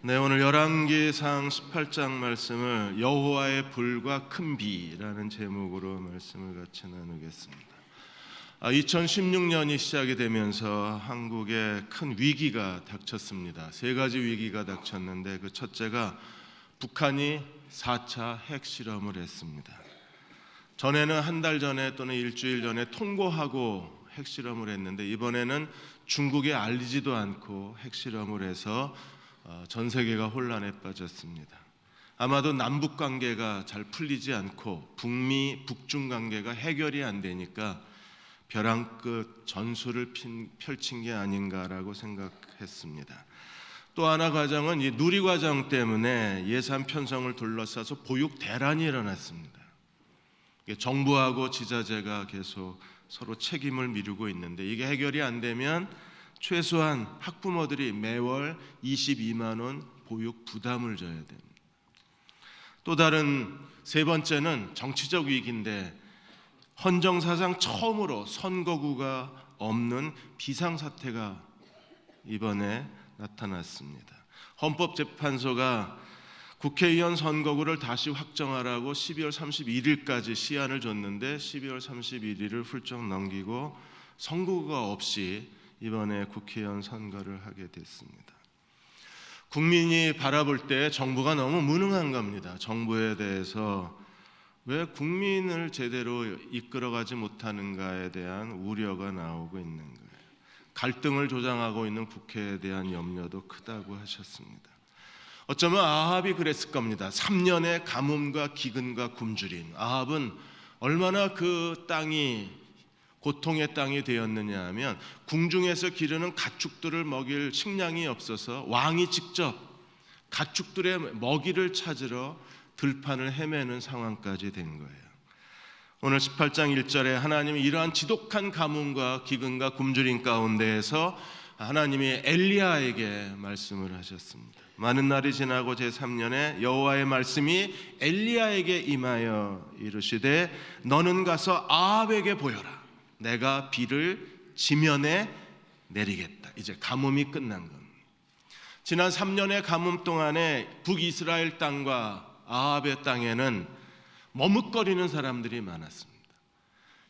네, 오늘 열왕기상 18장 말씀을 여호와의 불과 큰 비라는 제목으로 말씀을 같이 나누겠습니다. 2016년이 시작이 되면서 한국에 큰 위기가 닥쳤습니다. 세 가지 위기가 닥쳤는데 그 첫째가 북한이 4차 핵실험을 했습니다. 전에는 한 달 전에 또는 일주일 전에 통보하고 핵실험을 했는데 이번에는 중국에 알리지도 않고 핵실험을 해서 전 세계가 혼란에 빠졌습니다. 아마도 남북 관계가 잘 풀리지 않고 북미, 북중 관계가 해결이 안 되니까 벼랑 끝 전술을 펼친 게 아닌가라고 생각했습니다. 또 하나 과정은 이 누리과정 때문에 예산 편성을 둘러싸서 보육 대란이 일어났습니다. 정부하고 지자체가 계속 서로 책임을 미루고 있는데 이게 해결이 안 되면 최소한 학부모들이 매월 22만 원 보육 부담을 져야 됩니다. 또 다른 세 번째는 정치적 위기인데 헌정사상 처음으로 선거구가 없는 비상사태가 이번에 나타났습니다. 헌법재판소가 국회의원 선거구를 다시 확정하라고 12월 31일까지 시한을 줬는데 12월 31일을 훌쩍 넘기고 선거구가 없이 이번에 국회의원 선거를 하게 됐습니다. 국민이 바라볼 때 정부가 너무 무능한 겁니다. 정부에 대해서 왜 국민을 제대로 이끌어가지 못하는가에 대한 우려가 나오고 있는 거예요. 갈등을 조장하고 있는 국회에 대한 염려도 크다고 하셨습니다. 어쩌면 아합이 그랬을 겁니다. 3년의 가뭄과 기근과 굶주림. 아합은 얼마나 그 땅이 고통의 땅이 되었느냐 하면 궁중에서 기르는 가축들을 먹일 식량이 없어서 왕이 직접 가축들의 먹이를 찾으러 들판을 헤매는 상황까지 된 거예요. 오늘 18장 1절에 하나님이 이러한 지독한 가뭄과 기근과 굶주림 가운데에서 하나님이 엘리야에게 말씀을 하셨습니다. 많은 날이 지나고 제3년에 여호와의 말씀이 엘리야에게 임하여 이르시되 너는 가서 아합에게 보여라. 내가 비를 지면에 내리겠다. 이제 가뭄이 끝난 겁니다. 지난 3년의 가뭄 동안에 북이스라엘 땅과 아합의 땅에는 머뭇거리는 사람들이 많았습니다.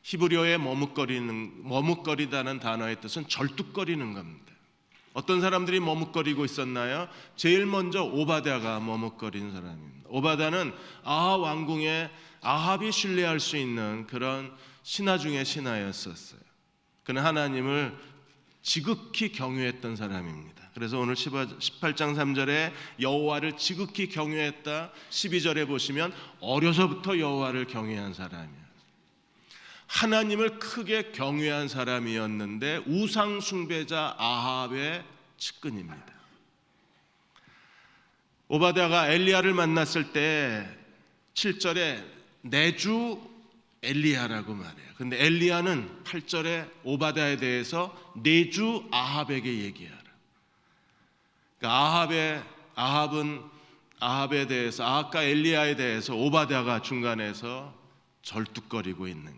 히브리어의 머뭇거리다는 단어의 뜻은 절뚝거리는 겁니다. 어떤 사람들이 머뭇거리고 있었나요? 제일 먼저 오바댜가 머뭇거리는 사람입니다. 오바댜는 아합 왕궁에 아합이 신뢰할 수 있는 그런 신하 중에 신하였었어요. 그는 하나님을 지극히 경외했던 사람입니다. 그래서 오늘 18장 3절에 여호와를 지극히 경외했다. 12절에 보시면 어려서부터 여호와를 경외한 사람이에요. 하나님을 크게 경외한 사람이었는데 우상 숭배자 아합의 측근입니다. 오바댜가 엘리야를 만났을 때 7절에 내주 엘리야라고 말해요. 근데 엘리야는 8절에 오바댜에 대해서 내주 아합에게 얘기하라. 그러니까 아합에 대해서 아합과 엘리야에 대해서 오바댜가 중간에서 절뚝거리고 있는 거예요.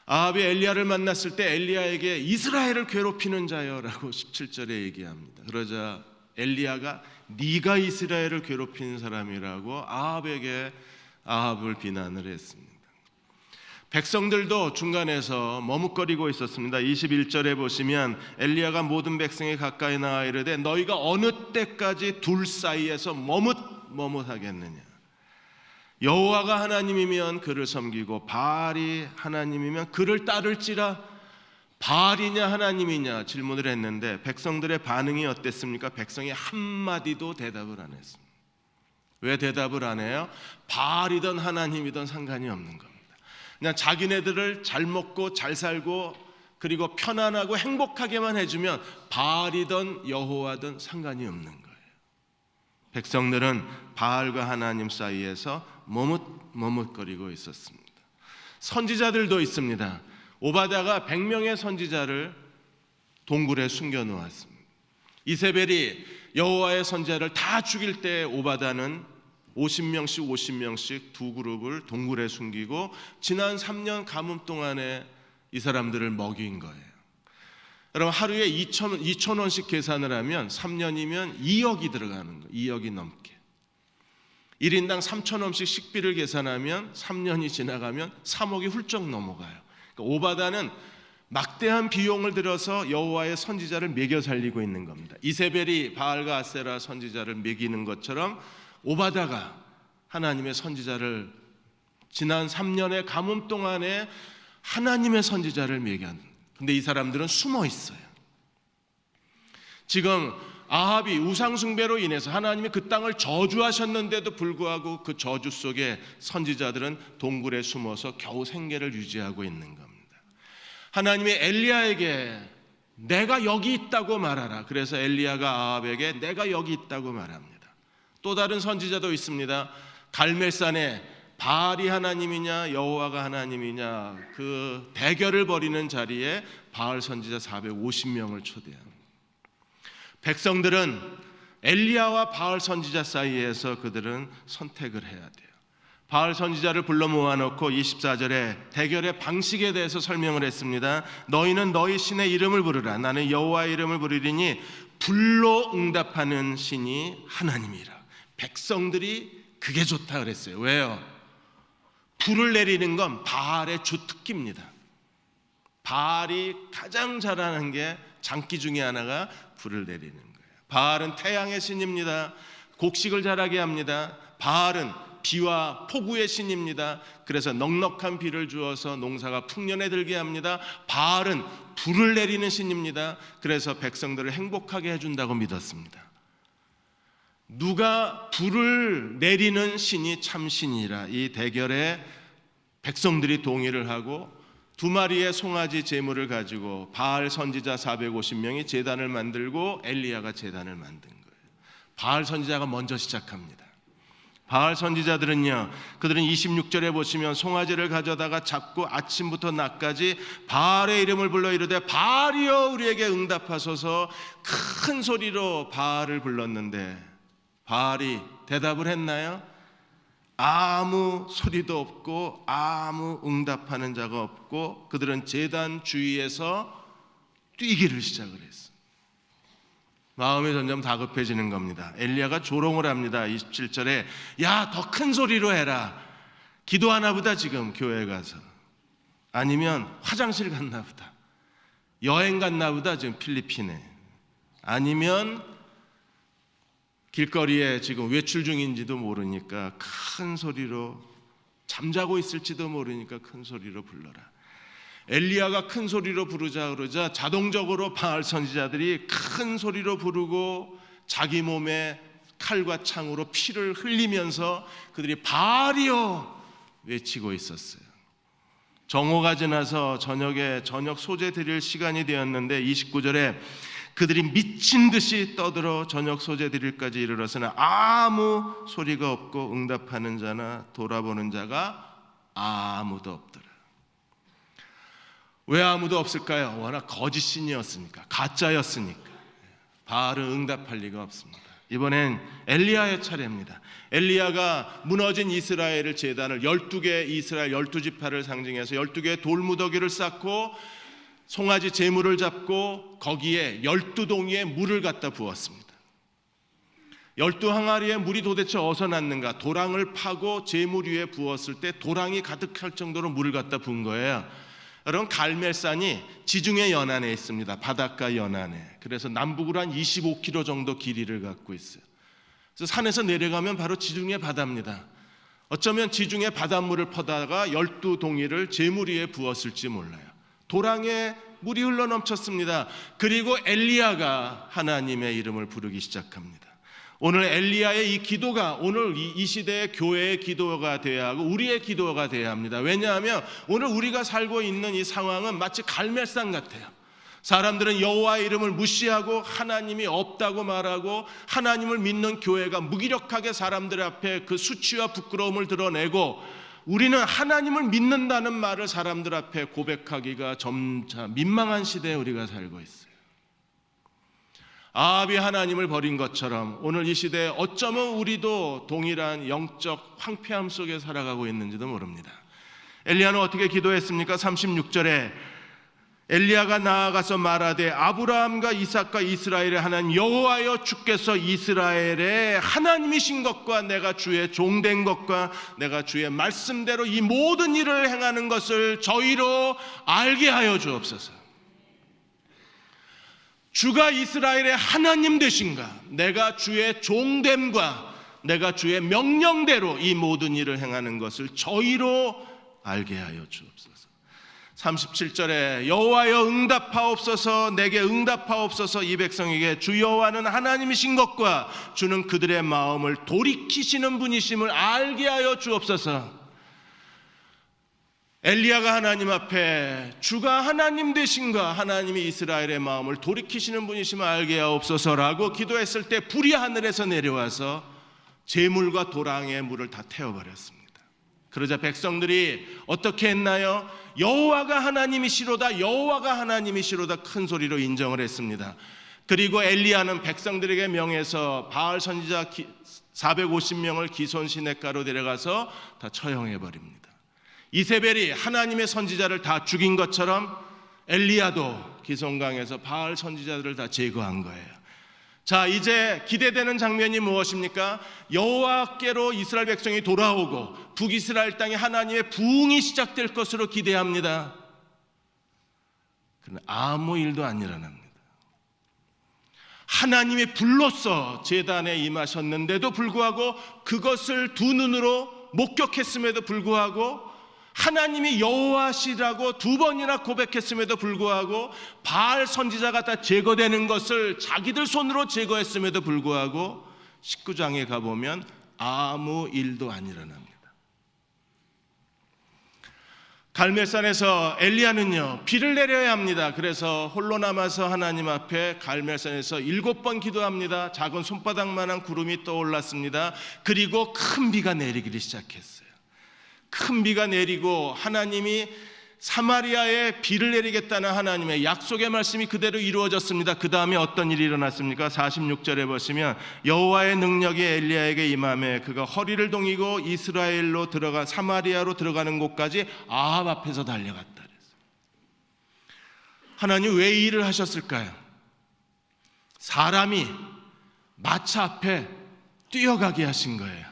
아합이 엘리야를 만났을 때 엘리야에게 이스라엘을 괴롭히는 자여라고 17절에 얘기합니다. 그러자 엘리야가 네가 이스라엘을 괴롭히는 사람이라고 아합을 비난을 했습니다. 백성들도 중간에서 머뭇거리고 있었습니다. 21절에 보시면 엘리야가 모든 백성이 가까이 나와 이르되 너희가 어느 때까지 둘 사이에서 머뭇하겠느냐. 여호와가 하나님이면 그를 섬기고 바알이 하나님이면 그를 따를지라. 바알이냐 하나님이냐 질문을 했는데 백성들의 반응이 어땠습니까? 백성이 한마디도 대답을 안 했습니다. 왜 대답을 안 해요? 바알이든 하나님이든 상관이 없는 겁니다. 그냥 자기네들을 잘 먹고 잘 살고 그리고 편안하고 행복하게만 해주면 바알이든 여호와든 상관이 없는 거예요. 백성들은 바알과 하나님 사이에서 머뭇거리고 있었습니다. 선지자들도 있습니다. 오바댜가 100명의 선지자를 동굴에 숨겨놓았습니다. 이세벨이 여호와의 선지자를 다 죽일 때 오바댜는 50명씩 두 그룹을 동굴에 숨기고 지난 3년 가뭄 동안에 이 사람들을 먹인 거예요. 여러분 하루에 2,000원씩 계산을 하면 3년이면 2억이 들어가는 거예요. 2억이 넘게. 1인당 3,000원씩 식비를 계산하면 3년이 지나가면 3억이 훌쩍 넘어가요. 그러니까 오바다는 막대한 비용을 들여서 여호와의 선지자를 먹여 살리고 있는 겁니다. 이세벨이 바알과 아세라 선지자를 먹이는 것처럼 오바다가 하나님의 선지자를 지난 3년의 가뭄 동안에 하나님의 선지자를 먹여. 근데 이 사람들은 숨어 있어요. 지금 아합이 우상 숭배로 인해서 하나님이 그 땅을 저주하셨는데도 불구하고 그 저주 속에 선지자들은 동굴에 숨어서 겨우 생계를 유지하고 있는 겁니다. 하나님이 엘리야에게 내가 여기 있다고 말하라. 그래서 엘리야가 아합에게 내가 여기 있다고 말합니다. 또 다른 선지자도 있습니다. 갈멜산에 바알이 하나님이냐 여호와가 하나님이냐 그 대결을 벌이는 자리에 바알 선지자 450명을 초대합니다. 백성들은 엘리야와 바알 선지자 사이에서 그들은 선택을 해야 돼요. 바알 선지자를 불러 모아놓고 24절에 대결의 방식에 대해서 설명을 했습니다. 너희는 너희 신의 이름을 부르라. 나는 여호와의 이름을 부르리니 불로 응답하는 신이 하나님이라. 백성들이 그게 좋다 그랬어요. 왜요? 불을 내리는 건 바알의 주특기입니다. 바알이 가장 잘하는 게 장기 중에 하나가 불을 내리는 거예요. 바알은 태양의 신입니다. 곡식을 자라게 합니다. 바알은 비와 폭우의 신입니다. 그래서 넉넉한 비를 주어서 농사가 풍년에 들게 합니다. 바알은 불을 내리는 신입니다. 그래서 백성들을 행복하게 해준다고 믿었습니다. 누가 불을 내리는 신이 참 신이라. 이 대결에 백성들이 동의를 하고 2마리의 송아지 제물을 가지고 바알 선지자 450명이 제단을 만들고 엘리야가 제단을 만든 거예요. 바알 선지자가 먼저 시작합니다. 바알 선지자들은요, 그들은 26절에 보시면 송아지를 가져다가 잡고 아침부터 낮까지 바알의 이름을 불러 이르되 바알이여 우리에게 응답하소서 큰 소리로 바알을 불렀는데 바알이 대답을 했나요? 아무 소리도 없고 아무 응답하는 자가 없고 그들은 제단 주위에서 뛰기를 시작을 했어요. 마음이 점점 다급해지는 겁니다. 엘리야가 조롱을 합니다. 27절에 야, 더 큰 소리로 해라. 기도하나 보다 지금 교회 가서. 아니면 화장실 갔나 보다. 여행 갔나 보다 지금 필리핀에. 아니면 길거리에 지금 외출 중인지도 모르니까 큰 소리로, 잠자고 있을지도 모르니까 큰 소리로 불러라. 엘리야가 큰 소리로 부르자 그러자 자동적으로 바알 선지자들이 큰 소리로 부르고 자기 몸에 칼과 창으로 피를 흘리면서 그들이 바알이여 외치고 있었어요. 정오가 지나서 저녁에 저녁 소재 드릴 시간이 되었는데 29절에 그들이 미친 듯이 떠들어 저녁 소재 드릴까지 이르러서는 아무 소리가 없고 응답하는 자나 돌아보는 자가 아무도 없더라. 왜 아무도 없을까요? 워낙 거짓 신이었으니까, 가짜였으니까. 바알은 응답할 리가 없습니다. 이번엔 엘리야의 차례입니다. 엘리야가 무너진 이스라엘을 제단을 12개 이스라엘 12지파를 상징해서 12개의 돌무더기를 쌓고 송아지 제물을 잡고 거기에 12동이의 물을 갖다 부었습니다. 12항아리의 물이 도대체 어디서 났는가? 도랑을 파고 제물 위에 부었을 때 도랑이 가득할 정도로 물을 갖다 부은 거예요. 여러분, 갈멜산이 지중해 연안에 있습니다. 바닷가 연안에. 그래서 남북으로 한 25km 정도 길이를 갖고 있어요. 그래서 산에서 내려가면 바로 지중해 바다입니다. 어쩌면 지중해 바닷물을 퍼다가 12동이를 제물 위에 부었을지 몰라요. 도랑에 물이 흘러넘쳤습니다. 그리고 엘리야가 하나님의 이름을 부르기 시작합니다. 오늘 엘리야의 이 기도가 오늘 이 시대의 교회의 기도가 되어야 하고 우리의 기도가 되어야 합니다. 왜냐하면 오늘 우리가 살고 있는 이 상황은 마치 갈멜산 같아요. 사람들은 여호와의 이름을 무시하고 하나님이 없다고 말하고 하나님을 믿는 교회가 무기력하게 사람들 앞에 그 수치와 부끄러움을 드러내고 우리는 하나님을 믿는다는 말을 사람들 앞에 고백하기가 점차 민망한 시대에 우리가 살고 있어요. 아합이 하나님을 버린 것처럼 오늘 이 시대에 어쩌면 우리도 동일한 영적 황폐함 속에 살아가고 있는지도 모릅니다. 엘리야는 어떻게 기도했습니까? 36절에 엘리야가 나아가서 말하되 아브라함과 이삭과 이스라엘의 하나님 여호와여, 주께서 이스라엘의 하나님이신 것과 내가 주의 종된 것과 내가 주의 말씀대로 이 모든 일을 행하는 것을 저희로 알게 하여 주옵소서. 주가 이스라엘의 하나님 되신가, 내가 주의 종됨과 내가 주의 명령대로 이 모든 일을 행하는 것을 저희로 알게 하여 주옵소서. 37절에 여호와여 응답하옵소서, 내게 응답하옵소서. 이 백성에게 주 여호와는 하나님이신 것과 주는 그들의 마음을 돌이키시는 분이심을 알게 하여 주옵소서. 엘리야가 하나님 앞에 주가 하나님 되신가, 하나님이 이스라엘의 마음을 돌이키시는 분이심을 알게 하옵소서라고 기도했을 때 불이 하늘에서 내려와서 재물과 도랑의 물을 다 태워버렸습니다. 그러자 백성들이 어떻게 했나요? 여호와가 하나님이시로다, 여호와가 하나님이시로다 큰 소리로 인정을 했습니다. 그리고 엘리야는 백성들에게 명해서 바알 선지자 450명을 기손 시냇가로 데려가서 다 처형해버립니다. 이세벨이 하나님의 선지자를 다 죽인 것처럼 엘리야도 기손강에서 바알 선지자들을 다 제거한 거예요. 자, 이제 기대되는 장면이 무엇입니까? 여호와께로 이스라엘 백성이 돌아오고 북이스라엘 땅에 하나님의 부흥이 시작될 것으로 기대합니다. 그러나 아무 일도 안 일어납니다. 하나님이 불로써 제단에 임하셨는데도 불구하고, 그것을 두 눈으로 목격했음에도 불구하고, 하나님이 여호와시라고 두 번이나 고백했음에도 불구하고, 바알 선지자가 다 제거되는 것을 자기들 손으로 제거했음에도 불구하고 19장에 가보면 아무 일도 안 일어납니다. 갈멜산에서 엘리야는요, 비를 내려야 합니다. 그래서 홀로 남아서 하나님 앞에 갈멜산에서 7번 기도합니다. 작은 손바닥만한 구름이 떠올랐습니다. 그리고 큰 비가 내리기 시작했어요. 큰 비가 내리고 하나님이 사마리아에 비를 내리겠다는 하나님의 약속의 말씀이 그대로 이루어졌습니다. 그 다음에 어떤 일이 일어났습니까? 46절에 보시면 여호와의 능력이 엘리야에게 임하매 그가 허리를 동이고 이스라엘로 들어가 사마리아로 들어가는 곳까지 아합 앞에서 달려갔다 그랬어요. 하나님 왜 이 일을 하셨을까요? 사람이 마차 앞에 뛰어가게 하신 거예요.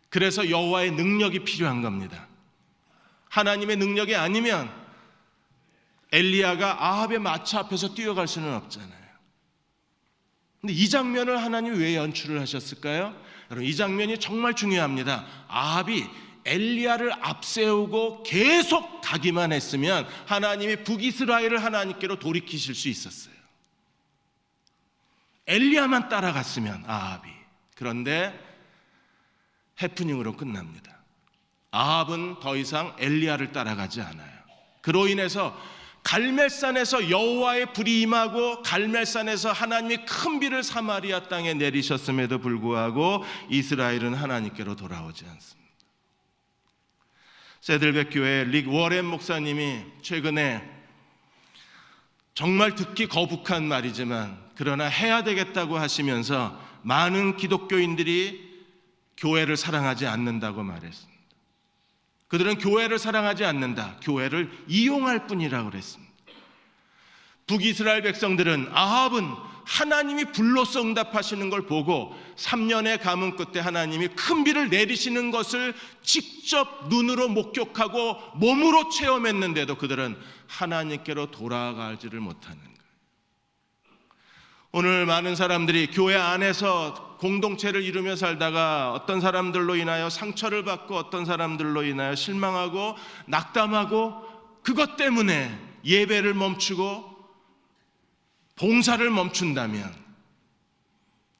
그래서 여호와의 능력이 필요한 겁니다. 하나님의 능력이 아니면 엘리야가 아합의 마차 앞에서 뛰어갈 수는 없잖아요. 근데 이 장면을 하나님이 왜 연출을 하셨을까요? 여러분, 이 장면이 정말 중요합니다. 아합이 엘리야를 앞세우고 계속 가기만 했으면 하나님이 북이스라엘을 하나님께로 돌이키실 수 있었어요. 엘리야만 따라갔으면 아합이. 그런데 해프닝으로 끝납니다. 아합은 더 이상 엘리야를 따라가지 않아요. 그로 인해서 갈멜산에서 여호와의 불이 임하고 갈멜산에서 하나님이 큰 비를 사마리아 땅에 내리셨음에도 불구하고 이스라엘은 하나님께로 돌아오지 않습니다. 세들백 교회 릭 워렌 목사님이 최근에 정말 듣기 거북한 말이지만 그러나 해야 되겠다고 하시면서 많은 기독교인들이 교회를 사랑하지 않는다고 말했습니다. 그들은 교회를 사랑하지 않는다, 교회를 이용할 뿐이라고 그랬습니다. 북이스라엘 백성들은 아합은 하나님이 불로써 응답하시는 걸 보고 3년의 가뭄 끝에 하나님이 큰 비를 내리시는 것을 직접 눈으로 목격하고 몸으로 체험했는데도 그들은 하나님께로 돌아가지를 못하는 거예요. 오늘 많은 사람들이 교회 안에서 공동체를 이루며 살다가 어떤 사람들로 인하여 상처를 받고 어떤 사람들로 인하여 실망하고 낙담하고 그것 때문에 예배를 멈추고 봉사를 멈춘다면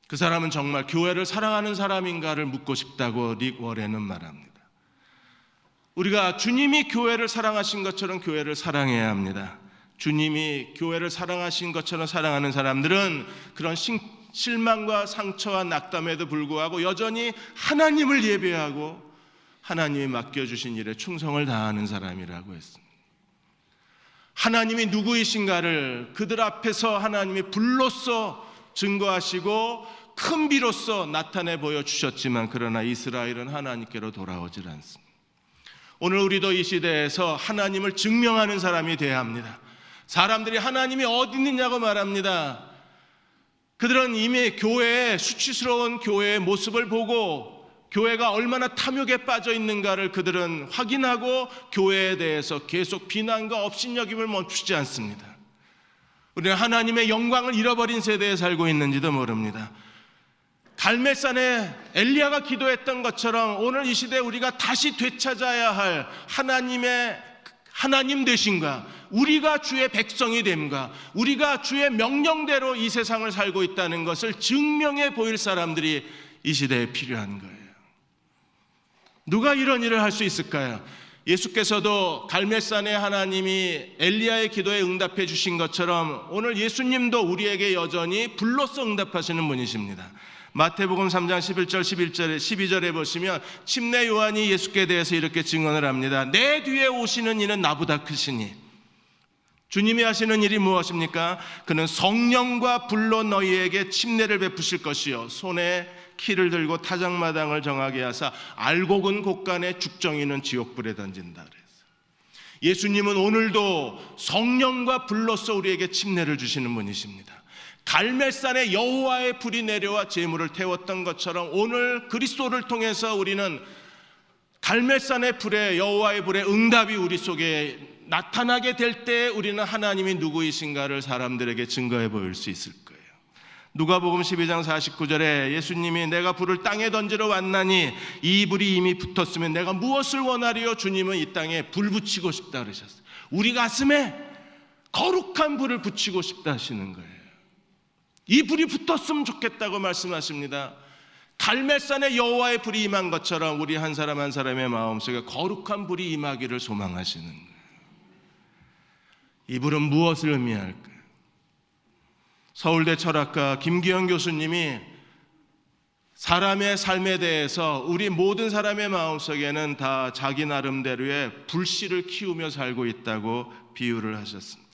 그 사람은 정말 교회를 사랑하는 사람인가를 묻고 싶다고 릭 워렌은 말합니다. 우리가 주님이 교회를 사랑하신 것처럼 교회를 사랑해야 합니다. 주님이 교회를 사랑하신 것처럼 사랑하는 사람들은 그런 실망과 상처와 낙담에도 불구하고 여전히 하나님을 예배하고 하나님이 맡겨주신 일에 충성을 다하는 사람이라고 했습니다. 하나님이 누구이신가를 그들 앞에서 하나님이 불로써 증거하시고 큰 비로써 나타내 보여주셨지만 그러나 이스라엘은 하나님께로 돌아오질 않습니다. 오늘 우리도 이 시대에서 하나님을 증명하는 사람이 되어야 합니다. 사람들이 하나님이 어디 있느냐고 말합니다. 그들은 이미 교회의 수치스러운 교회의 모습을 보고 교회가 얼마나 탐욕에 빠져 있는가를 그들은 확인하고 교회에 대해서 계속 비난과 업신여김을 멈추지 않습니다. 우리는 하나님의 영광을 잃어버린 세대에 살고 있는지도 모릅니다. 갈멜산에 엘리야가 기도했던 것처럼 오늘 이 시대에 우리가 다시 되찾아야 할 하나님의 하나님 되심과 우리가 주의 백성이 됨과 우리가 주의 명령대로 이 세상을 살고 있다는 것을 증명해 보일 사람들이 이 시대에 필요한 거예요. 누가 이런 일을 할 수 있을까요? 예수께서도 갈멜산에 하나님이 엘리야의 기도에 응답해 주신 것처럼 오늘 예수님도 우리에게 여전히 불로써 응답하시는 분이십니다. 마태복음 3장 11절 12절에 보시면 침례 요한이 예수께 대해서 이렇게 증언을 합니다. 내 뒤에 오시는 이는 나보다 크시니. 주님이 하시는 일이 무엇입니까? 그는 성령과 불로 너희에게 침례를 베푸실 것이요 손에 키를 들고 타작마당을 정하게 하사 알곡은 곳간에 죽정이는 지옥불에 던진다 그랬어요. 예수님은 오늘도 성령과 불로써 우리에게 침례를 주시는 분이십니다. 갈멜산에 여호와의 불이 내려와 제물을 태웠던 것처럼 오늘 그리스도를 통해서 우리는 갈멜산의 불에 여호와의 불의 응답이 우리 속에 나타나게 될 때 우리는 하나님이 누구이신가를 사람들에게 증거해 보일 수 있을 거예요. 누가복음 12장 49절에 예수님이 내가 불을 땅에 던지러 왔나니 이 불이 이미 붙었으면 내가 무엇을 원하리요? 주님은 이 땅에 불 붙이고 싶다 그러셨어요. 우리 가슴에 거룩한 불을 붙이고 싶다 하시는 거예요. 이 불이 붙었으면 좋겠다고 말씀하십니다. 갈멜산에 여호와의 불이 임한 것처럼 우리 한 사람 한 사람의 마음속에 거룩한 불이 임하기를 소망하시는 거예요. 이 불은 무엇을 의미할까요? 서울대 철학가 김기현 교수님이 사람의 삶에 대해서 우리 모든 사람의 마음속에는 다 자기 나름대로의 불씨를 키우며 살고 있다고 비유를 하셨습니다.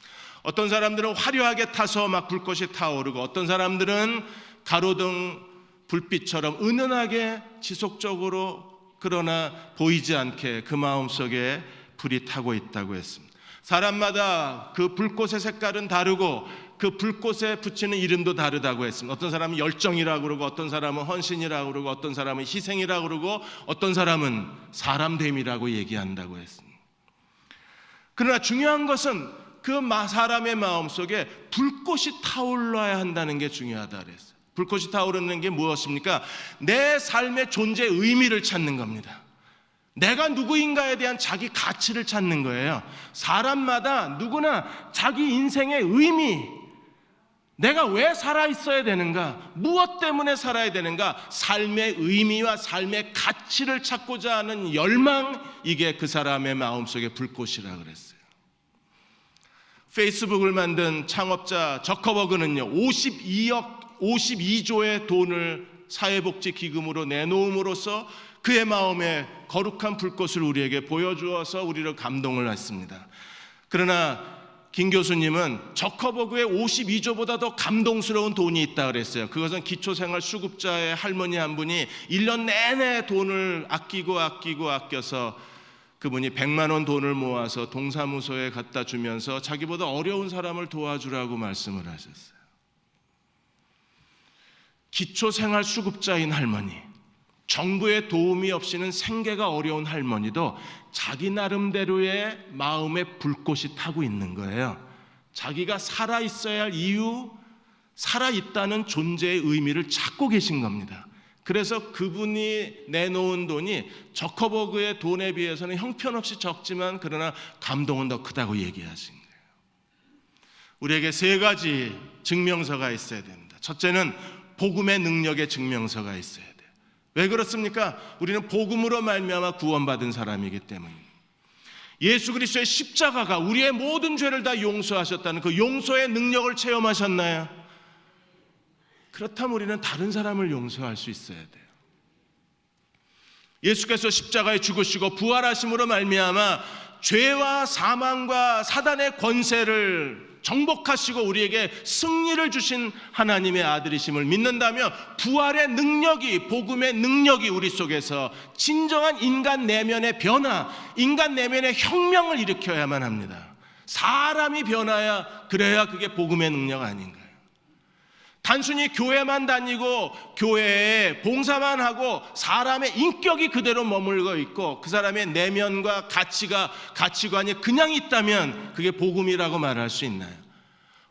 어떤 사람들은 화려하게 타서 막 불꽃이 타오르고 어떤 사람들은 가로등 불빛처럼 은은하게 지속적으로 그러나 보이지 않게 그 마음속에 불이 타고 있다고 했습니다. 사람마다 그 불꽃의 색깔은 다르고 그 불꽃에 붙이는 이름도 다르다고 했습니다. 어떤 사람은 열정이라고 그러고 어떤 사람은 헌신이라고 그러고 어떤 사람은 희생이라고 그러고 어떤 사람은 사람됨이라고 얘기한다고 했습니다. 그러나 중요한 것은 그 사람의 마음속에 불꽃이 타올라야 한다는 게 중요하다 그랬어요. 불꽃이 타오르는 게 무엇입니까? 내 삶의 존재의 의미를 찾는 겁니다. 내가 누구인가에 대한 자기 가치를 찾는 거예요. 사람마다 누구나 자기 인생의 의미, 내가 왜 살아있어야 되는가, 무엇 때문에 살아야 되는가, 삶의 의미와 삶의 가치를 찾고자 하는 열망, 이게 그 사람의 마음속의 불꽃이라 그랬어요. 페이스북을 만든 창업자 저커버그는요 52조의 돈을 사회복지기금으로 내놓음으로써 그의 마음에 거룩한 불꽃을 우리에게 보여주어서 우리를 감동을 했습니다. 그러나 김 교수님은 저커버그의 52조보다 더 감동스러운 돈이 있다 그랬어요. 그것은 기초생활수급자의 할머니 한 분이 1년 내내 돈을 아껴서 그분이 100만 원 돈을 모아서 동사무소에 갖다 주면서 자기보다 어려운 사람을 도와주라고 말씀을 하셨어요. 기초생활수급자인 할머니, 정부의 도움이 없이는 생계가 어려운 할머니도 자기 나름대로의 마음의 불꽃이 타고 있는 거예요. 자기가 살아있어야 할 이유, 살아있다는 존재의 의미를 찾고 계신 겁니다. 그래서 그분이 내놓은 돈이 저커버그의 돈에 비해서는 형편없이 적지만 그러나 감동은 더 크다고 얘기하신 거예요. 우리에게 세 가지 증명서가 있어야 됩니다. 첫째는 복음의 능력의 증명서가 있어야 돼요. 왜 그렇습니까? 우리는 복음으로 말미암아 구원받은 사람이기 때문입니다. 예수 그리스도의 십자가가 우리의 모든 죄를 다 용서하셨다는 그 용서의 능력을 체험하셨나요? 그렇다면 우리는 다른 사람을 용서할 수 있어야 돼요. 예수께서 십자가에 죽으시고 부활하심으로 말미암아 죄와 사망과 사단의 권세를 정복하시고 우리에게 승리를 주신 하나님의 아들이심을 믿는다면 부활의 능력이, 복음의 능력이 우리 속에서 진정한 인간 내면의 변화, 인간 내면의 혁명을 일으켜야만 합니다. 사람이 변화야, 그래야 그게 복음의 능력 아닌가요? 단순히 교회만 다니고 교회에 봉사만 하고 사람의 인격이 그대로 머물고 있고 그 사람의 내면과 가치관이 그냥 있다면 그게 복음이라고 말할 수 있나요?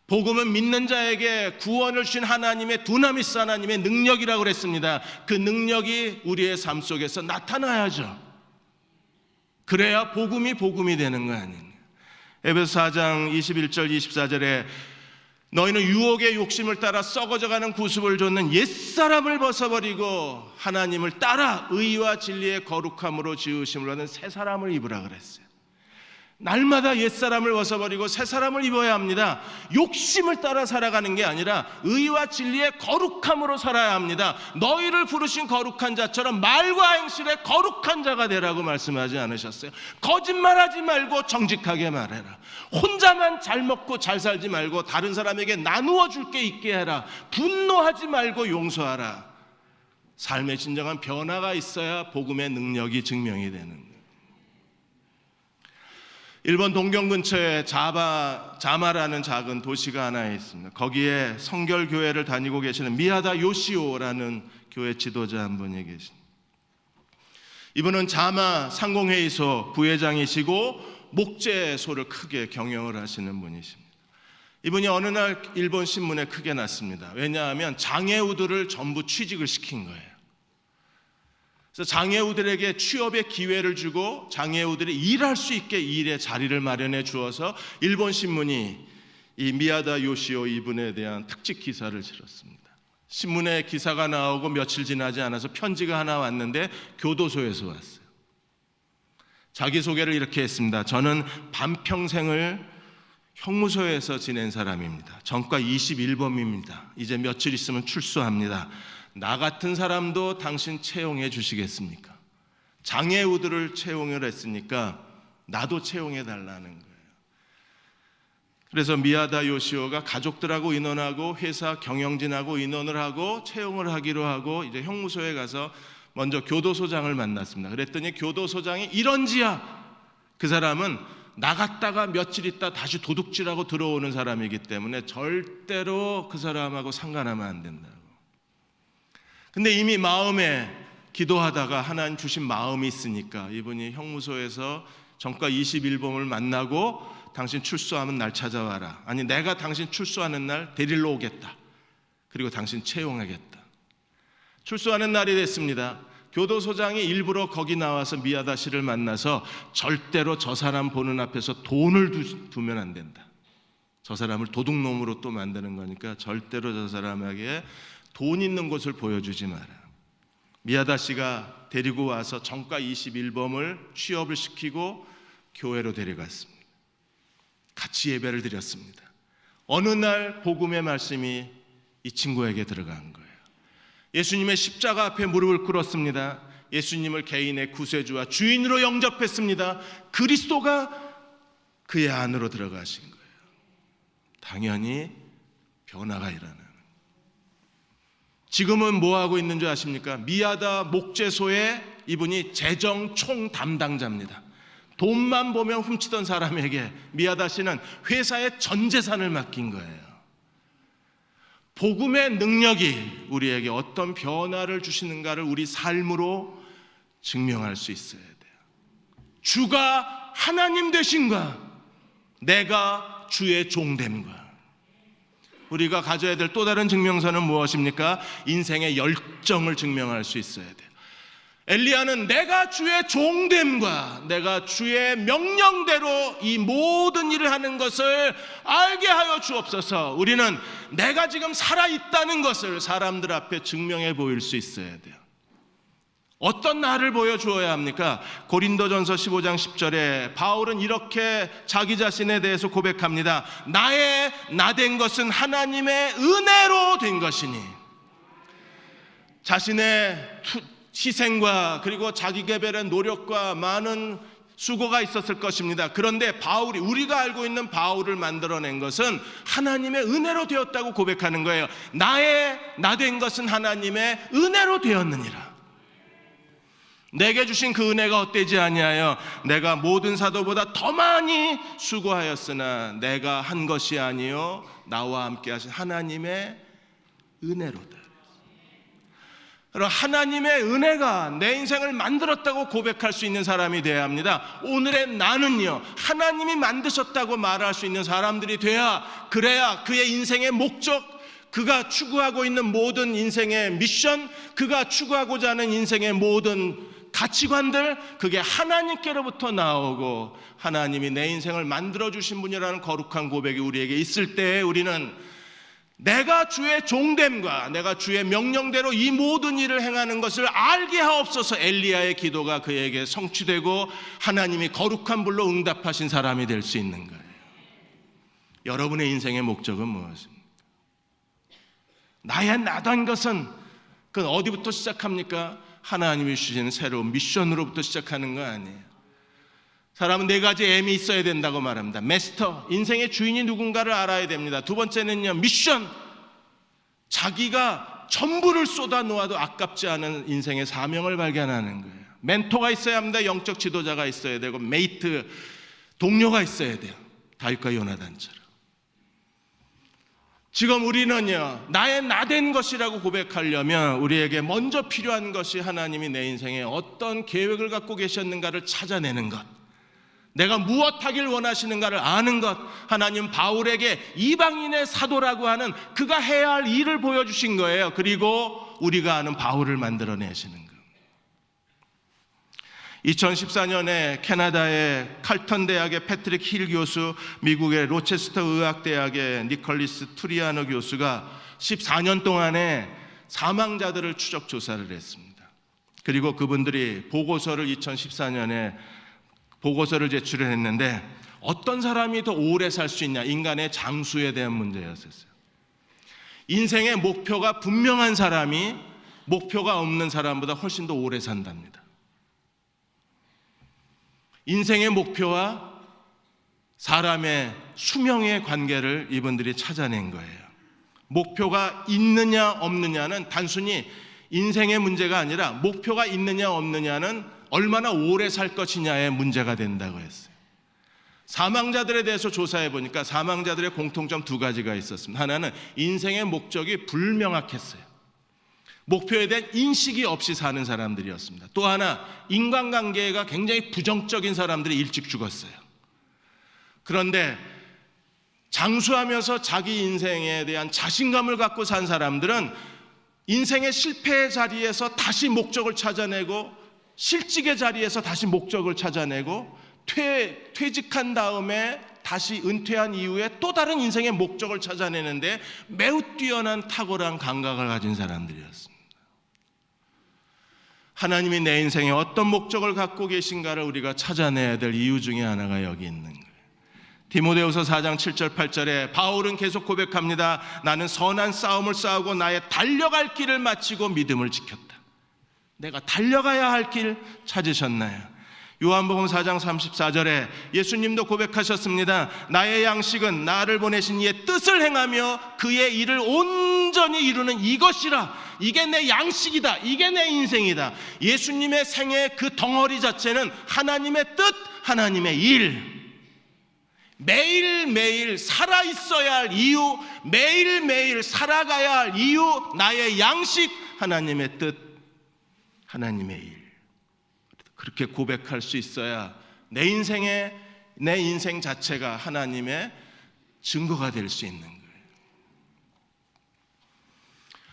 복음은 믿는 자에게 구원을 주신 하나님의 두나미스 하나님의 능력이라고 그랬습니다. 그 능력이 우리의 삶 속에서 나타나야죠. 그래야 복음이 되는 거 아닌가요? 에베소 4장 21절 24절에 너희는 유혹의 욕심을 따라 썩어져가는 구습을 좇는 옛사람을 벗어버리고 하나님을 따라 의와 진리의 거룩함으로 지으심을 받은 새 사람을 입으라 그랬어요. 날마다 옛사람을 벗어버리고 새 사람을 입어야 합니다. 욕심을 따라 살아가는 게 아니라 의와 진리의 거룩함으로 살아야 합니다. 너희를 부르신 거룩한 자처럼 말과 행실에 거룩한 자가 되라고 말씀하지 않으셨어요? 거짓말하지 말고 정직하게 말해라. 혼자만 잘 먹고 잘 살지 말고 다른 사람에게 나누어 줄 게 있게 해라. 분노하지 말고 용서하라. 삶의 진정한 변화가 있어야 복음의 능력이 증명이 되는 거예요. 일본 동경 근처에 자마라는 작은 도시가 하나 있습니다. 거기에 성결교회를 다니고 계시는 미야다 요시오라는 교회 지도자 한 분이 계십니다. 이분은 자마 상공회의소 부회장이시고 목재소를 크게 경영을 하시는 분이십니다. 이분이 어느 날 일본 신문에 크게 났습니다. 왜냐하면 장애우들을 전부 취직을 시킨 거예요. 그래서 장애우들에게 취업의 기회를 주고 장애우들이 일할 수 있게 일의 자리를 마련해 주어서 일본 신문이 이 미야다 요시오 이분에 대한 특집 기사를 실었습니다. 신문에 기사가 나오고 며칠 지나지 않아서 편지가 하나 왔는데 교도소에서 왔어요. 자기소개를 이렇게 했습니다. 저는 반평생을 형무소에서 지낸 사람입니다. 전과 21범입니다. 이제 며칠 있으면 출소합니다. 나 같은 사람도 당신 채용해 주시겠습니까? 장애우들을 채용을 했으니까 나도 채용해 달라는 거예요. 그래서 미야다 요시오가 가족들하고 의논하고 회사 경영진하고 의논을 하고 채용을 하기로 하고 이제 형무소에 가서 먼저 교도소장을 만났습니다. 그랬더니 교도소장이 이런지야 그 사람은 나갔다가 며칠 있다 다시 도둑질하고 들어오는 사람이기 때문에 절대로 그 사람하고 상관하면 안 된다고. 근데 이미 마음에 기도하다가 하나님 주신 마음이 있으니까 이분이 형무소에서 전과 21범을 만나고 당신 출소하면 날 찾아와라. 아니 내가 당신 출소하는 날 데리러 오겠다. 그리고 당신 채용하겠다. 출소하는 날이 됐습니다. 교도소장이 일부러 거기 나와서 미야다 씨를 만나서 절대로 저 사람 보는 앞에서 돈을 두면 안 된다. 저 사람을 도둑놈으로 또 만드는 거니까 절대로 저 사람에게 돈 있는 곳을 보여주지 마라. 미야다 씨가 데리고 와서 전과 21범을 취업을 시키고 교회로 데려갔습니다. 같이 예배를 드렸습니다. 어느 날 복음의 말씀이 이 친구에게 들어간 거예요. 예수님의 십자가 앞에 무릎을 꿇었습니다. 예수님을 개인의 구세주와 주인으로 영접했습니다. 그리스도가 그의 안으로 들어가신 거예요. 당연히 변화가 일어나는. 지금은 뭐 하고 있는 줄 아십니까? 미야다 목재소에 이분이 재정 총 담당자입니다. 돈만 보면 훔치던 사람에게 미야다 씨는 회사의 전 재산을 맡긴 거예요. 복음의 능력이 우리에게 어떤 변화를 주시는가를 우리 삶으로 증명할 수 있어야 돼요. 주가 하나님 되신가, 내가 주의 종됨과. 우리가 가져야 될 또 다른 증명서는 무엇입니까? 인생의 열정을 증명할 수 있어야 돼요. 엘리야는 내가 주의 종됨과 내가 주의 명령대로 이 모든 일을 하는 것을 알게 하여 주옵소서. 우리는 내가 지금 살아있다는 것을 사람들 앞에 증명해 보일 수 있어야 돼요. 어떤 나를 보여주어야 합니까? 고린도전서 15장 10절에 바울은 이렇게 자기 자신에 대해서 고백합니다. 나의 나된 것은 하나님의 은혜로 된 것이니. 자신의 희생과 그리고 자기 개별의 노력과 많은 수고가 있었을 것입니다. 그런데 바울이, 우리가 알고 있는 바울을 만들어낸 것은 하나님의 은혜로 되었다고 고백하는 거예요. 나의 나된 것은 하나님의 은혜로 되었느니라. 내게 주신 그 은혜가 헛되지 아니하여 내가 모든 사도보다 더 많이 수고하였으나 내가 한 것이 아니요 나와 함께 하신 하나님의 은혜로다. 그럼 하나님의 은혜가 내 인생을 만들었다고 고백할 수 있는 사람이 되어야 합니다. 오늘의 나는요, 하나님이 만드셨다고 말할 수 있는 사람들이 그래야 그의 인생의 목적, 그가 추구하고 있는 모든 인생의 미션, 그가 추구하고자 하는 인생의 모든 가치관들, 그게 하나님께로부터 나오고 하나님이 내 인생을 만들어주신 분이라는 거룩한 고백이 우리에게 있을 때 우리는 내가 주의 종됨과 내가 주의 명령대로 이 모든 일을 행하는 것을 알게 하옵소서. 엘리야의 기도가 그에게 성취되고 하나님이 거룩한 불로 응답하신 사람이 될 수 있는 거예요. 여러분의 인생의 목적은 무엇입니까? 나의 나단 것은 그건 어디부터 시작합니까? 하나님이 주시는 새로운 미션으로부터 시작하는 거 아니에요. 사람은 네 가지 M이 있어야 된다고 말합니다. 마스터, 인생의 주인이 누군가를 알아야 됩니다. 두 번째는요, 미션, 자기가 전부를 쏟아 놓아도 아깝지 않은 인생의 사명을 발견하는 거예요. 멘토가 있어야 합니다. 영적 지도자가 있어야 되고 메이트, 동료가 있어야 돼요. 다윗과 요나단처럼. 지금 우리는요, 나의 나된 것이라고 고백하려면 우리에게 먼저 필요한 것이 하나님이 내 인생에 어떤 계획을 갖고 계셨는가를 찾아내는 것, 내가 무엇 하길 원하시는가를 아는 것. 하나님 바울에게 이방인의 사도라고 하는 그가 해야 할 일을 보여주신 거예요. 그리고 우리가 아는 바울을 만들어내시는 것. 2014년에 캐나다의 칼턴 대학의 패트릭 힐 교수, 미국의 로체스터 의학대학의 니콜리스 투리아노 교수가 14년 동안에 사망자들을 추적 조사를 했습니다. 그리고 그분들이 보고서를 2014년에 보고서를 제출했는데 어떤 사람이 더 오래 살 수 있냐, 인간의 장수에 대한 문제였었어요. 인생의 목표가 분명한 사람이 목표가 없는 사람보다 훨씬 더 오래 산답니다. 인생의 목표와 사람의 수명의 관계를 이분들이 찾아낸 거예요. 목표가 있느냐 없느냐는 단순히 인생의 문제가 아니라 목표가 있느냐 없느냐는 얼마나 오래 살 것이냐의 문제가 된다고 했어요. 사망자들에 대해서 조사해 보니까 사망자들의 공통점 두 가지가 있었습니다. 하나는 인생의 목적이 불명확했어요. 목표에 대한 인식이 없이 사는 사람들이었습니다. 또 하나, 인간관계가 굉장히 부정적인 사람들이 일찍 죽었어요. 그런데 장수하면서 자기 인생에 대한 자신감을 갖고 산 사람들은 인생의 실패의 자리에서 다시 목적을 찾아내고 실직의 자리에서 다시 목적을 찾아내고 퇴직한 다음에 다시 은퇴한 이후에 또 다른 인생의 목적을 찾아내는데 매우 뛰어난 탁월한 감각을 가진 사람들이었습니다. 하나님이 내 인생에 어떤 목적을 갖고 계신가를 우리가 찾아내야 될 이유 중에 하나가 여기 있는 거예요. 디모데후서 4장 7절 8절에 바울은 계속 고백합니다. 나는 선한 싸움을 싸우고 나의 달려갈 길을 마치고 믿음을 지켰다. 내가 달려가야 할 길 찾으셨나요? 요한복음 4장 34절에 예수님도 고백하셨습니다. 나의 양식은 나를 보내신 이의 뜻을 행하며 그의 일을 온전히 이루는 이것이라. 이게 내 양식이다. 이게 내 인생이다. 예수님의 생의 그 덩어리 자체는 하나님의 뜻, 하나님의 일. 매일매일 살아있어야 할 이유, 매일매일 살아가야 할 이유, 나의 양식, 하나님의 뜻, 하나님의 일. 그렇게 고백할 수 있어야 내 인생 자체가 하나님의 증거가 될 수 있는 거예요.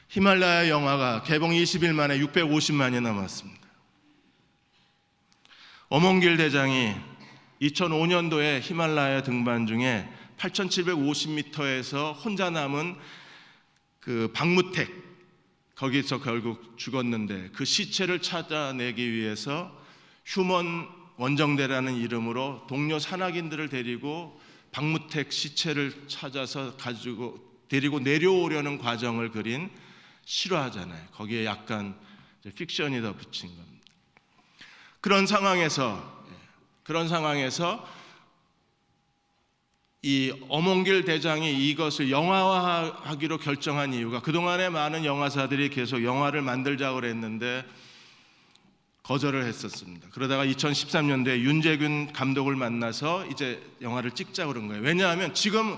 히말라야 영화가 개봉 20일 만에 650만이 넘었습니다. 어몽길 대장이 2005년도에 히말라야 등반 중에 8,750m에서 혼자 남은 그 박무택, 거기서 결국 죽었는데 그 시체를 찾아내기 위해서 휴먼 원정대라는 이름으로 동료 산악인들을 데리고 박무택 시체를 찾아서 데리고 내려오려는 과정을 그린 실화잖아요. 거기에 약간 픽션이 더 붙인 겁니다. 그런 상황에서 이 어몽길 대장이 이것을 영화화하기로 결정한 이유가, 그동안에 많은 영화사들이 계속 영화를 만들자고 그랬는데 거절을 했었습니다. 그러다가 2013년도에 윤재균 감독을 만나서 이제 영화를 찍자고 그런 거예요. 왜냐하면 지금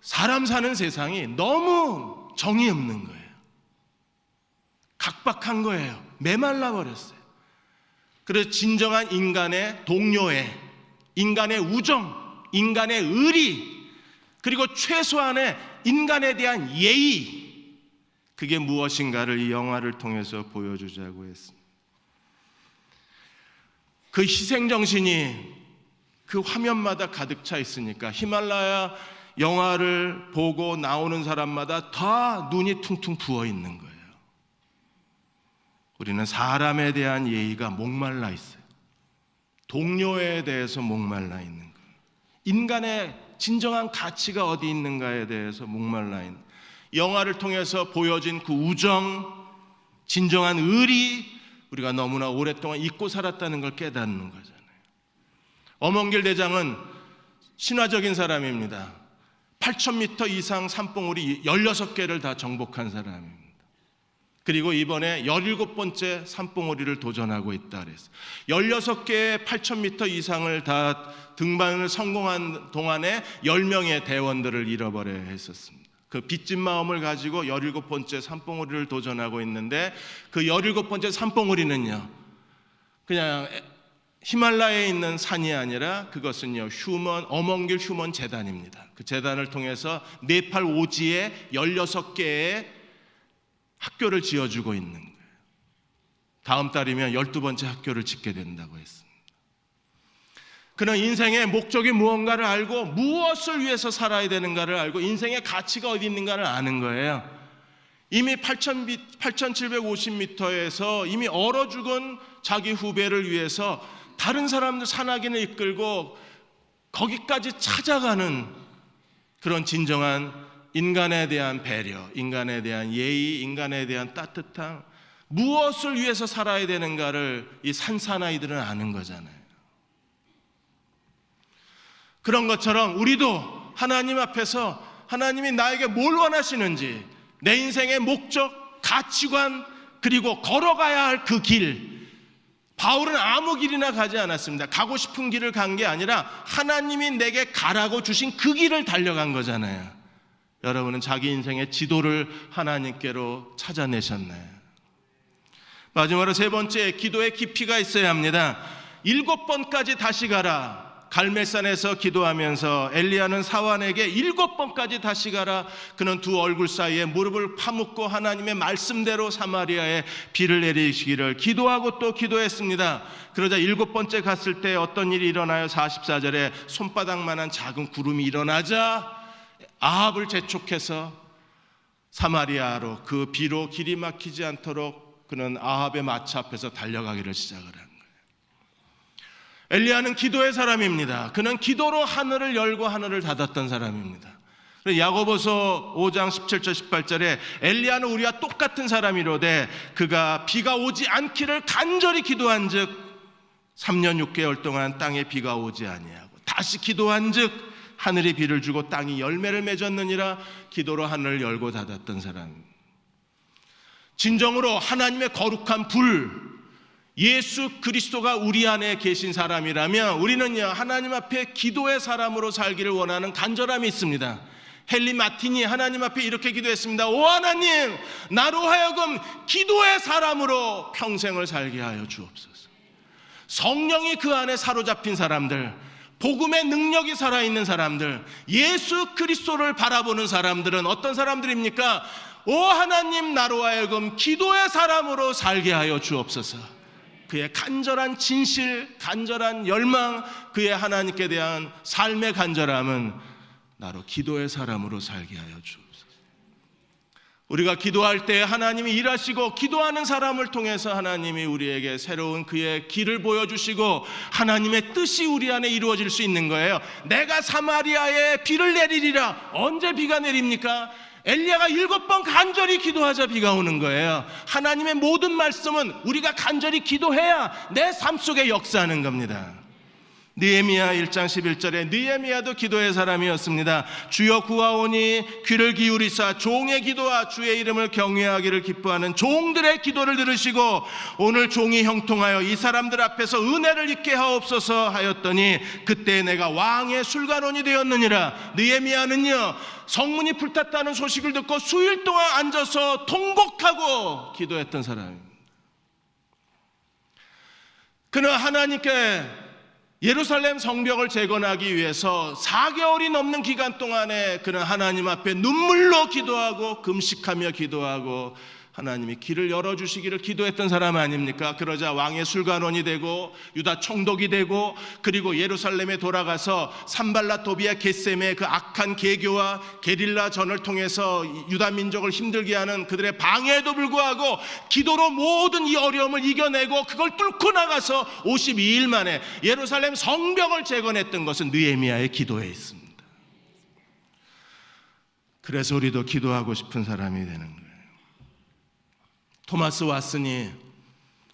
사람 사는 세상이 너무 정이 없는 거예요. 각박한 거예요. 메말라 버렸어요. 그래서 진정한 인간의 동료애, 인간의 우정, 인간의 의리, 그리고 최소한의 인간에 대한 예의, 그게 무엇인가를 이 영화를 통해서 보여주자고 했습니다. 그 희생정신이 그 화면마다 가득 차 있으니까 히말라야 영화를 보고 나오는 사람마다 다 눈이 퉁퉁 부어 있는 거예요. 우리는 사람에 대한 예의가 목말라 있어요. 동료에 대해서 목말라 있는 거예요. 인간의 진정한 가치가 어디 있는가에 대해서 목말라 있는 거예요. 영화를 통해서 보여진 그 우정, 진정한 의리, 우리가 너무나 오랫동안 잊고 살았다는 걸 깨닫는 거잖아요. 엄원길 대장은 신화적인 사람입니다. 8,000m 이상 산봉우리 16개를 다 정복한 사람입니다. 그리고 이번에 17번째 산봉우리를 도전하고 있다 그랬어요. 16개의 8,000m 이상을 다 등반을 성공한 동안에 10명의 대원들을 잃어버려야 했었습니다. 그 빚진 마음을 가지고 17번째 산봉우리를 도전하고 있는데 그 17번째 산봉우리는요, 그냥 히말라야에 있는 산이 아니라 그것은요, 엄원길 휴먼 재단입니다. 그 재단을 통해서 네팔 오지에 16개의 학교를 지어주고 있는 거예요. 다음 달이면 12번째 학교를 짓게 된다고 했습니다. 그는 인생의 목적이 무언가를 알고 무엇을 위해서 살아야 되는가를 알고 인생의 가치가 어디 있는가를 아는 거예요. 이미 8,750m에서 이미 얼어 죽은 자기 후배를 위해서 다른 사람들 산악인을 이끌고 거기까지 찾아가는 그런 진정한 인간에 대한 배려, 인간에 대한 예의, 인간에 대한 따뜻함, 무엇을 위해서 살아야 되는가를 이 산사나이들은 아는 거잖아요. 그런 것처럼 우리도 하나님 앞에서 하나님이 나에게 뭘 원하시는지, 내 인생의 목적, 가치관, 그리고 걸어가야 할 그 길, 바울은 아무 길이나 가지 않았습니다. 가고 싶은 길을 간 게 아니라 하나님이 내게 가라고 주신 그 길을 달려간 거잖아요. 여러분은 자기 인생의 지도를 하나님께로 찾아내셨나요? 마지막으로 세 번째, 기도의 깊이가 있어야 합니다. 7번까지 다시 가라. 갈멜산에서 기도하면서 엘리야는 사환에게 7번까지 다시 가라. 그는 두 얼굴 사이에 무릎을 파묻고 하나님의 말씀대로 사마리아에 비를 내리시기를 기도하고 또 기도했습니다. 그러자 7번째 갔을 때 어떤 일이 일어나요? 44절에 손바닥만한 작은 구름이 일어나자 아합을 재촉해서 사마리아로 그 비로 길이 막히지 않도록 그는 아합의 마차 앞에서 달려가기를 시작을 한 거예요. 엘리야는 기도의 사람입니다. 그는 기도로 하늘을 열고 하늘을 닫았던 사람입니다. 야고보서 5장 17절 18절에 엘리야는 우리와 똑같은 사람이로되 그가 비가 오지 않기를 간절히 기도한즉 3년 6개월 동안 땅에 비가 오지 아니하고 다시 기도한즉 하늘이 비를 주고 땅이 열매를 맺었느니라. 기도로 하늘을 열고 닫았던 사람, 진정으로 하나님의 거룩한 불, 예수 그리스도가 우리 안에 계신 사람이라면 우리는요, 하나님 앞에 기도의 사람으로 살기를 원하는 간절함이 있습니다. 헨리 마틴이 하나님 앞에 이렇게 기도했습니다. 오 하나님, 나로 하여금 기도의 사람으로 평생을 살게 하여 주옵소서. 성령이 그 안에 사로잡힌 사람들, 복음의 능력이 살아있는 사람들, 예수 그리스도를 바라보는 사람들은 어떤 사람들입니까? 오 하나님, 나로 하여금 기도의 사람으로 살게 하여 주옵소서. 그의 간절한 진실, 간절한 열망, 그의 하나님께 대한 삶의 간절함은 나로 기도의 사람으로 살게 하여 주옵소서. 우리가 기도할 때 하나님이 일하시고 기도하는 사람을 통해서 하나님이 우리에게 새로운 그의 길을 보여주시고 하나님의 뜻이 우리 안에 이루어질 수 있는 거예요. 내가 사마리아에 비를 내리리라. 언제 비가 내립니까? 엘리야가 7번 간절히 기도하자 비가 오는 거예요. 하나님의 모든 말씀은 우리가 간절히 기도해야 내 삶 속에 역사하는 겁니다. 느헤미야 1장 11절에 느헤미야도 기도의 사람이었습니다. 주여 구하오니 귀를 기울이사 종의 기도와 주의 이름을 경외하기를 기뻐하는 종들의 기도를 들으시고 오늘 종이 형통하여 이 사람들 앞에서 은혜를 입게 하옵소서 하였더니 그때 내가 왕의 술관원이 되었느니라. 느헤미야는요, 성문이 불탔다는 소식을 듣고 수일 동안 앉아서 통곡하고 기도했던 사람입니다. 그는 하나님께 예루살렘 성벽을 재건하기 위해서 4개월이 넘는 기간 동안에 그는 하나님 앞에 눈물로 기도하고 금식하며 기도하고 하나님이 길을 열어주시기를 기도했던 사람 아닙니까? 그러자 왕의 술관원이 되고 유다 총독이 되고 그리고 예루살렘에 돌아가서 산발랏 도비아 겟셈의 그 악한 개교와 게릴라 전을 통해서 유다 민족을 힘들게 하는 그들의 방해에도 불구하고 기도로 모든 이 어려움을 이겨내고 그걸 뚫고 나가서 52일 만에 예루살렘 성벽을 재건했던 것은 느헤미야의 기도에 있습니다. 그래서 우리도 기도하고 싶은 사람이 되는 거예요. 토마스 왓슨이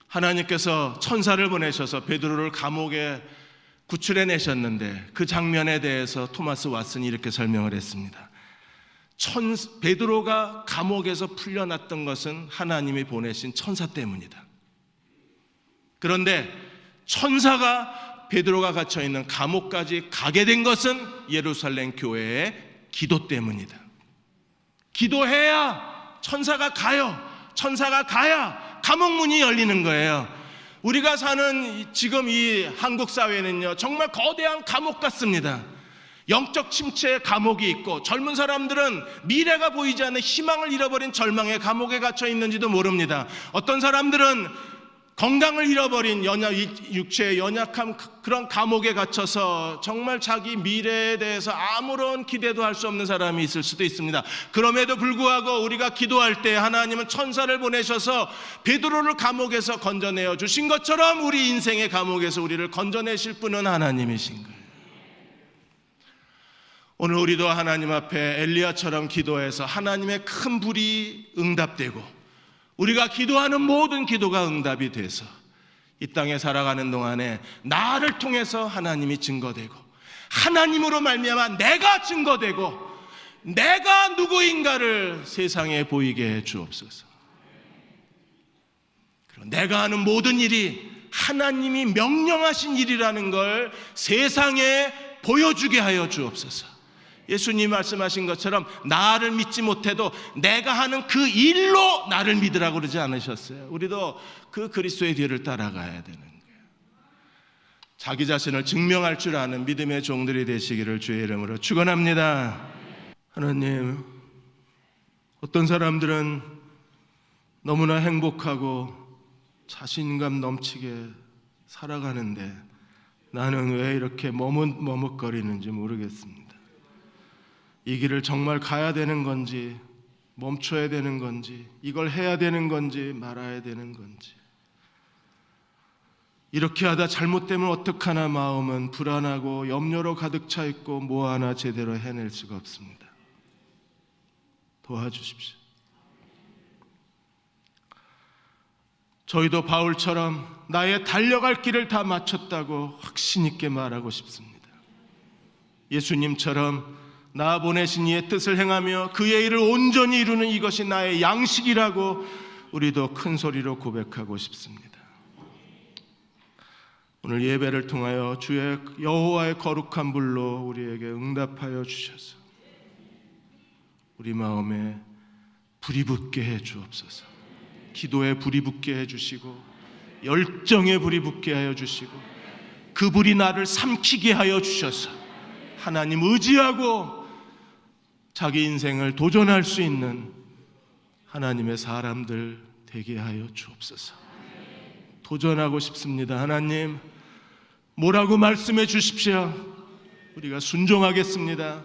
하나님께서 천사를 보내셔서 베드로를 감옥에 구출해 내셨는데 그 장면에 대해서 토마스 왓슨이 이렇게 설명을 했습니다. 베드로가 감옥에서 풀려났던 것은 하나님이 보내신 천사 때문이다. 그런데 천사가 베드로가 갇혀있는 감옥까지 가게 된 것은 예루살렘 교회의 기도 때문이다. 기도해야 천사가 가요. 천사가 가야 감옥 문이 열리는 거예요. 우리가 사는 지금 이 한국 사회는요, 정말 거대한 감옥 같습니다. 영적 침체의 감옥이 있고 젊은 사람들은 미래가 보이지 않는 희망을 잃어버린 절망의 감옥에 갇혀 있는지도 모릅니다. 어떤 사람들은 건강을 잃어버린 육체의 연약한 그런 감옥에 갇혀서 정말 자기 미래에 대해서 아무런 기대도 할 수 없는 사람이 있을 수도 있습니다. 그럼에도 불구하고 우리가 기도할 때 하나님은 천사를 보내셔서 베드로를 감옥에서 건져내어 주신 것처럼 우리 인생의 감옥에서 우리를 건져내실 분은 하나님이신 거예요. 오늘 우리도 하나님 앞에 엘리야처럼 기도해서 하나님의 큰 불이 응답되고 우리가 기도하는 모든 기도가 응답이 돼서 이 땅에 살아가는 동안에 나를 통해서 하나님이 증거되고 하나님으로 말미암아 내가 증거되고 내가 누구인가를 세상에 보이게 해 주옵소서. 그리고 내가 하는 모든 일이 하나님이 명령하신 일이라는 걸 세상에 보여주게 하여 주옵소서. 예수님 말씀하신 것처럼 나를 믿지 못해도 내가 하는 그 일로 나를 믿으라고 그러지 않으셨어요? 우리도 그 그리스도의 뒤를 따라가야 되는 거예요. 자기 자신을 증명할 줄 아는 믿음의 종들이 되시기를 주의 이름으로 축원합니다. 하나님, 어떤 사람들은 너무나 행복하고 자신감 넘치게 살아가는데 나는 왜 이렇게 머뭇거리는지 모르겠습니다. 이 길을 정말 가야 되는 건지 멈춰야 되는 건지 이걸 해야 되는 건지 말아야 되는 건지 이렇게 하다 잘못되면 어떡하나 마음은 불안하고 염려로 가득 차 있고 뭐 하나 제대로 해낼 수가 없습니다. 도와주십시오. 저희도 바울처럼 나의 달려갈 길을 다 마쳤다고 확신 있게 말하고 싶습니다. 예수님처럼 나 보내신 이의 뜻을 행하며 그의 일을 온전히 이루는 이것이 나의 양식이라고 우리도 큰 소리로 고백하고 싶습니다. 오늘 예배를 통하여 주의 여호와의 거룩한 불로 우리에게 응답하여 주셔서 우리 마음에 불이 붙게 해 주옵소서. 기도에 불이 붙게 해 주시고 열정에 불이 붙게 하여 주시고 그 불이 나를 삼키게 하여 주셔서 하나님 의지하고 자기 인생을 도전할 수 있는 하나님의 사람들 되게 하여 주옵소서. 도전하고 싶습니다. 하나님, 뭐라고 말씀해 주십시오. 우리가 순종하겠습니다.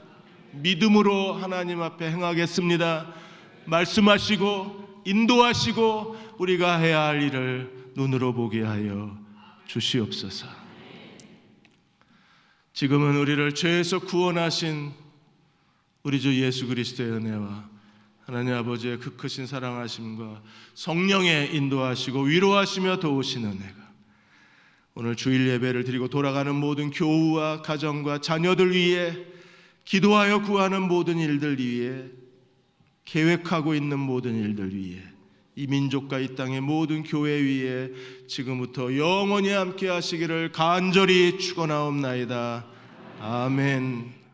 믿음으로 하나님 앞에 행하겠습니다. 말씀하시고 인도하시고 우리가 해야 할 일을 눈으로 보게 하여 주시옵소서. 지금은 우리를 죄에서 구원하신 우리 주 예수 그리스도의 은혜와 하나님 아버지의 그 크신 사랑하심과 성령의 인도하시고 위로하시며 도우신 은혜가 오늘 주일 예배를 드리고 돌아가는 모든 교우와 가정과 자녀들 위해 기도하여 구하는 모든 일들 위해 계획하고 있는 모든 일들 위해 이 민족과 이 땅의 모든 교회 위에 지금부터 영원히 함께 하시기를 간절히 축원하옵나이다. 아멘.